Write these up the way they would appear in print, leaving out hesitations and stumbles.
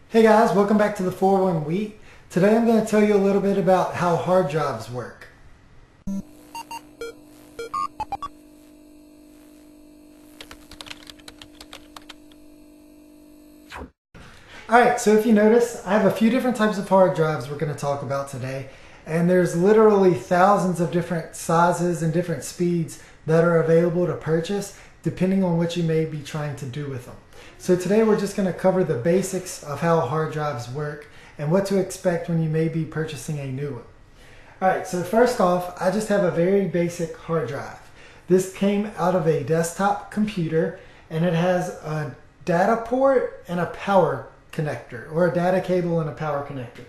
Hey guys, welcome back to the 401 Wheat. Today I'm going to tell you a little bit about how hard drives work. Alright, so if you notice, I have a few different types of hard drives we're going to talk about today. And there's literally thousands of different sizes and different speeds that are available to purchase depending on what you may be trying to do with them. So today we're just going to cover the basics of how hard drives work and what to expect when you may be purchasing a new one. Alright, so first off, I just have a very basic hard drive. This came out of a desktop computer and it has a data port and a power connector, or a data cable and a power connector.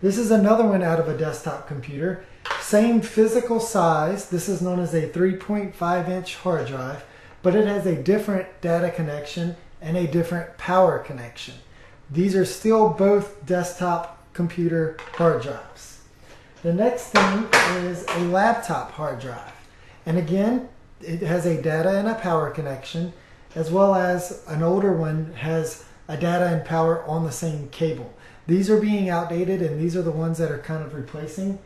This is another one out of a desktop computer. Same physical size. This is known as a 3.5-inch hard drive, but it has a different data connection and a different power connection. These are still both desktop computer hard drives. The next thing is a laptop hard drive. And again, it has a data and a power connection, as well as an older one has a data and power on the same cable. These are being outdated, and these are the ones that are kind of replacing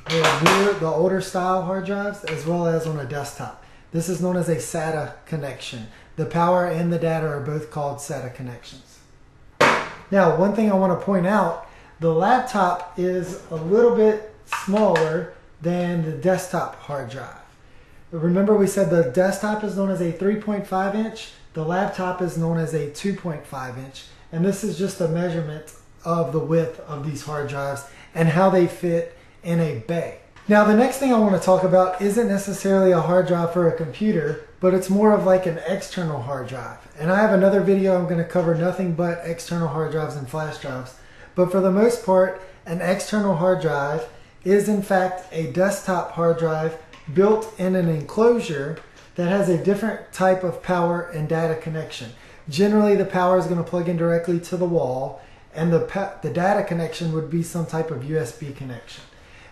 the older style hard drives, as well as on a desktop. This is known as a SATA connection. The power and the data are both called SATA connections. Now, one thing I want to point out, the laptop is a little bit smaller than the desktop hard drive. Remember, we said the desktop is known as a 3.5 inch, the laptop is known as a 2.5 inch, and this is just a measurement of the width of these hard drives and how they fit in a bay. Now, the next thing I want to talk about isn't necessarily a hard drive for a computer, but it's more of like an external hard drive. And I have another video I'm going to cover nothing but external hard drives and flash drives. But for the most part, an external hard drive is in fact a desktop hard drive built in an enclosure that has a different type of power and data connection. Generally, the power is going to plug in directly to the wall, and the data connection would be some type of USB connection.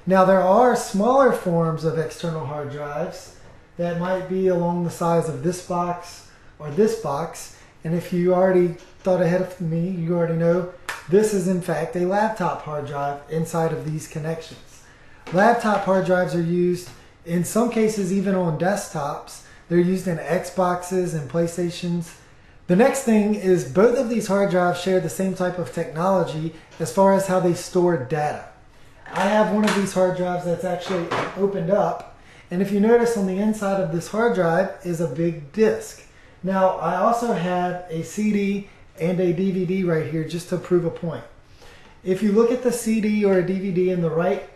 Now, there are smaller forms of external hard drives that might be along the size of this box or this box, and if you already thought ahead of me, you already know this is in fact a laptop hard drive inside of these connections. Laptop hard drives are used in some cases even on desktops. They're used in Xboxes and PlayStations. The next thing is both of these hard drives share the same type of technology as far as how they store data. I have one of these hard drives that's actually opened up, and if you notice, on the inside of this hard drive is a big disk. Now, I also have a CD and a DVD right here just to prove a point. If you look at the CD or a DVD in the right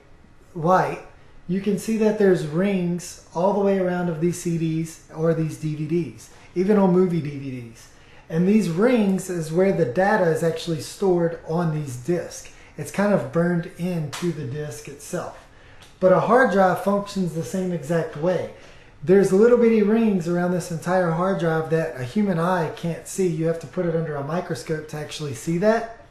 light, you can see that there's rings all the way around of these CDs or these DVDs, even on movie DVDs. And these rings is where the data is actually stored on these discs. It's kind of burned into the disc itself. But a hard drive functions the same exact way. There's little bitty rings around this entire hard drive that a human eye can't see. You have to put it under a microscope to actually see that.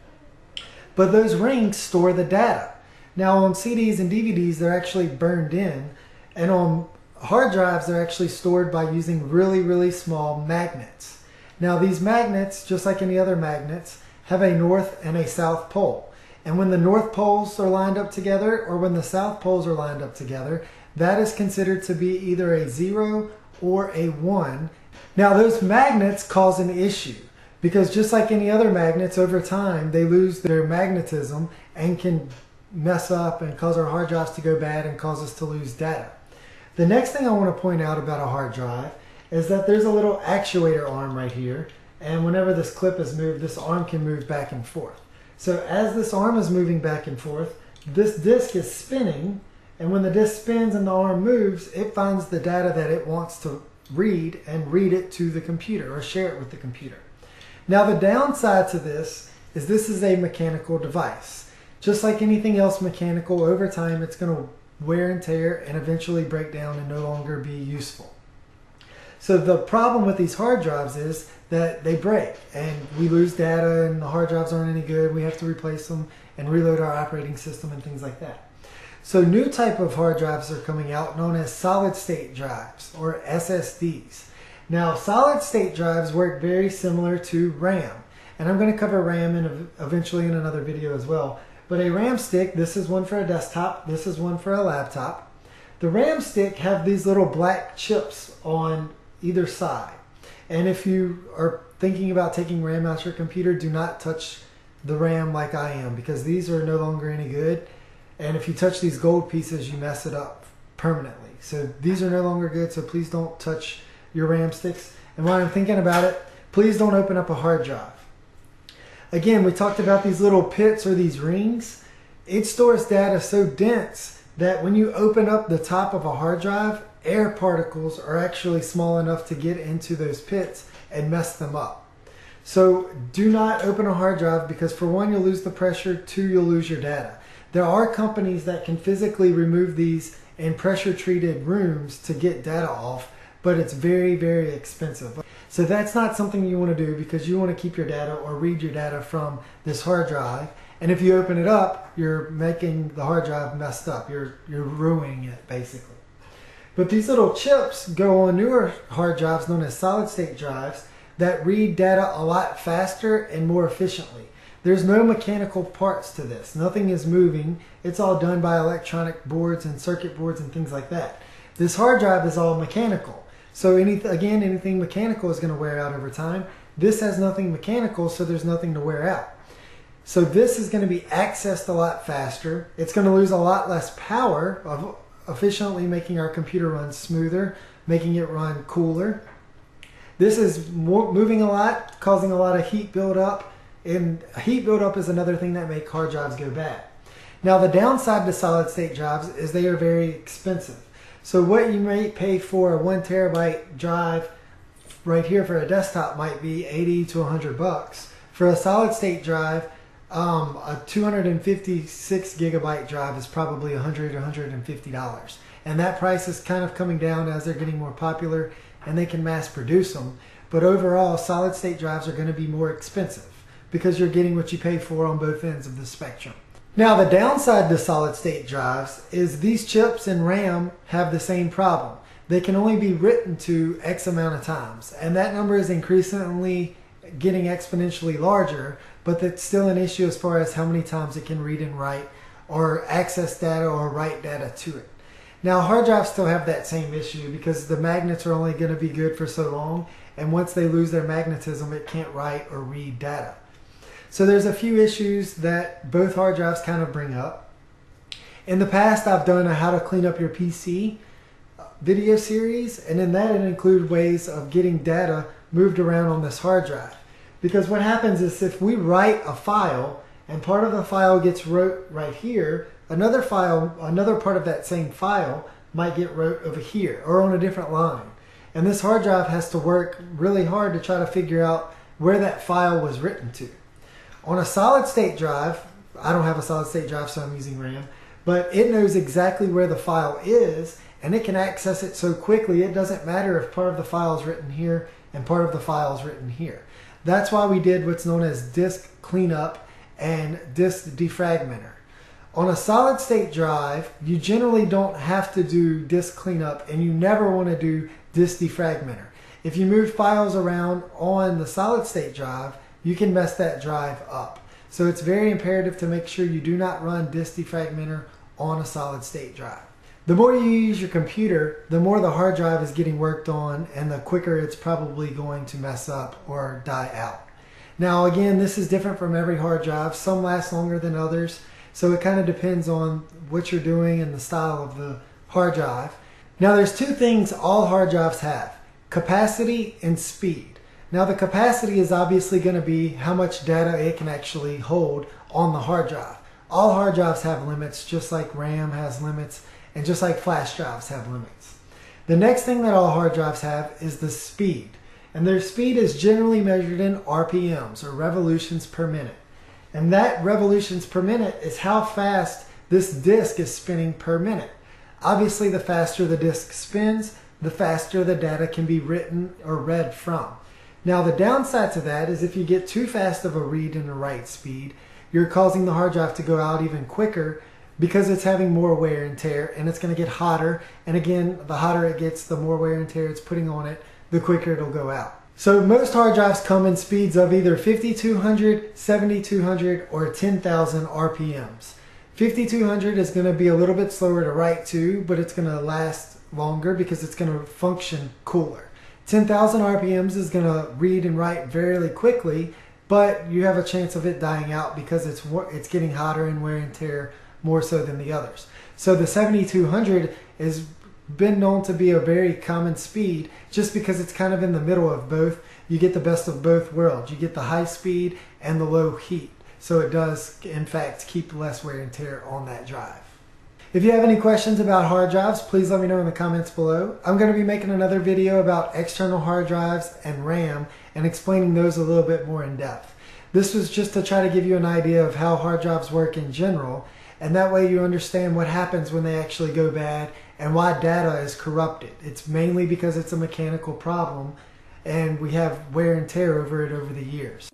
But those rings store the data. Now, on CDs and DVDs, they're actually burned in, and on hard drives, they're actually stored by using really, really small magnets. Now, these magnets, just like any other magnets, have a north and a south pole. And when the north poles are lined up together, or when the south poles are lined up together, that is considered to be either a 0 or a 1. Now, those magnets cause an issue, because just like any other magnets, over time, they lose their magnetism and can mess up and cause our hard drives to go bad and cause us to lose data. The next thing I want to point out about a hard drive is that there's a little actuator arm right here, and whenever this clip is moved, this arm can move back and forth. So as this arm is moving back and forth, this disc is spinning, and when the disc spins and the arm moves, it finds the data that it wants to read and read it to the computer or share it with the computer. Now, the downside to this is a mechanical device. Just like anything else mechanical, over time it's going to wear and tear and eventually break down and no longer be useful. So the problem with these hard drives is that they break and we lose data and the hard drives aren't any good. We have to replace them and reload our operating system and things like that. So new type of hard drives are coming out known as solid state drives, or SSDs. Now, solid state drives work very similar to RAM. And I'm going to cover RAM eventually in another video as well. But a RAM stick, this is one for a desktop, this is one for a laptop. The RAM stick have these little black chips on either side. And if you are thinking about taking RAM out your computer, do not touch the RAM like I am, because these are no longer any good. And if you touch these gold pieces, you mess it up permanently. So these are no longer good, so please don't touch your RAM sticks. And while I'm thinking about it, please don't open up a hard drive. Again, we talked about these little pits or these rings. It stores data so dense that when you open up the top of a hard drive, air particles are actually small enough to get into those pits and mess them up. So do not open a hard drive, because for one, you'll lose the pressure, two, you'll lose your data. There are companies that can physically remove these in pressure treated rooms to get data off, but it's very, very expensive. So that's not something you want to do, because you want to keep your data or read your data from this hard drive. And if you open it up, you're making the hard drive messed up. You're ruining it, basically. But these little chips go on newer hard drives known as solid state drives that read data a lot faster and more efficiently. There's no mechanical parts to this. Nothing is moving. It's all done by electronic boards and circuit boards and things like that. This hard drive is all mechanical. So anything mechanical is going to wear out over time. This has nothing mechanical, so there's nothing to wear out. So this is going to be accessed a lot faster. It's going to lose a lot less power, of efficiently making our computer run smoother, making it run cooler. This is moving a lot, causing a lot of heat buildup, and heat buildup is another thing that makes hard drives go bad. Now the downside to solid state drives is they are very expensive. So what you may pay for a 1 terabyte drive right here for a desktop might be 80 to 100 bucks. For a solid state drive, a 256 gigabyte drive is probably $100 to $150. And that price is kind of coming down as they're getting more popular and they can mass produce them. But overall, solid state drives are going to be more expensive because you're getting what you pay for on both ends of the spectrum. Now the downside to solid state drives is these chips and RAM have the same problem. They can only be written to X amount of times, and that number is increasingly getting exponentially larger, but that's still an issue as far as how many times it can read and write or access data or write data to it. Now hard drives still have that same issue because the magnets are only going to be good for so long, and once they lose their magnetism, it can't write or read data. So there's a few issues that both hard drives kind of bring up. In the past, I've done a how to clean up your PC video series, and in that it included ways of getting data moved around on this hard drive. Because what happens is if we write a file and part of the file gets wrote right here, another part of that same file might get wrote over here or on a different line. And this hard drive has to work really hard to try to figure out where that file was written to. On a solid state drive, I don't have a solid state drive, so I'm using RAM, but it knows exactly where the file is, and it can access it so quickly it doesn't matter if part of the file is written here and part of the file is written here. That's why we did what's known as disk cleanup and disk defragmenter. On a solid state drive, you generally don't have to do disk cleanup, and you never want to do disk defragmenter. If you move files around on the solid state drive, you can mess that drive up. So it's very imperative to make sure you do not run disk defragmenter on a solid state drive. The more you use your computer, the more the hard drive is getting worked on, and the quicker it's probably going to mess up or die out. Now again, this is different from every hard drive. Some last longer than others, so it kind of depends on what you're doing and the style of the hard drive. Now there's two things all hard drives have: capacity and speed. Now the capacity is obviously going to be how much data it can actually hold on the hard drive. All hard drives have limits, just like RAM has limits, and just like flash drives have limits. The next thing that all hard drives have is the speed. And their speed is generally measured in RPMs, or revolutions per minute. And that revolutions per minute is how fast this disk is spinning per minute. Obviously, the faster the disk spins, the faster the data can be written or read from. Now the downside to that is if you get too fast of a read and a write speed, you're causing the hard drive to go out even quicker because it's having more wear and tear, and it's going to get hotter. And again, the hotter it gets, the more wear and tear it's putting on it, the quicker it'll go out. So most hard drives come in speeds of either 5200, 7200, or 10,000 RPMs. 5200 is going to be a little bit slower to write to, but it's going to last longer because it's going to function cooler. 10,000 RPMs is going to read and write very quickly, but you have a chance of it dying out because it's getting hotter and wear and tear more so than the others. So the 7200 has been known to be a very common speed just because it's kind of in the middle of both. You get the best of both worlds. You get the high speed and the low heat. So it does, in fact, keep less wear and tear on that drive. If you have any questions about hard drives, please let me know in the comments below. I'm going to be making another video about external hard drives and RAM and explaining those a little bit more in depth. This was just to try to give you an idea of how hard drives work in general, and that way you understand what happens when they actually go bad and why data is corrupted. It's mainly because it's a mechanical problem and we have wear and tear over it over the years.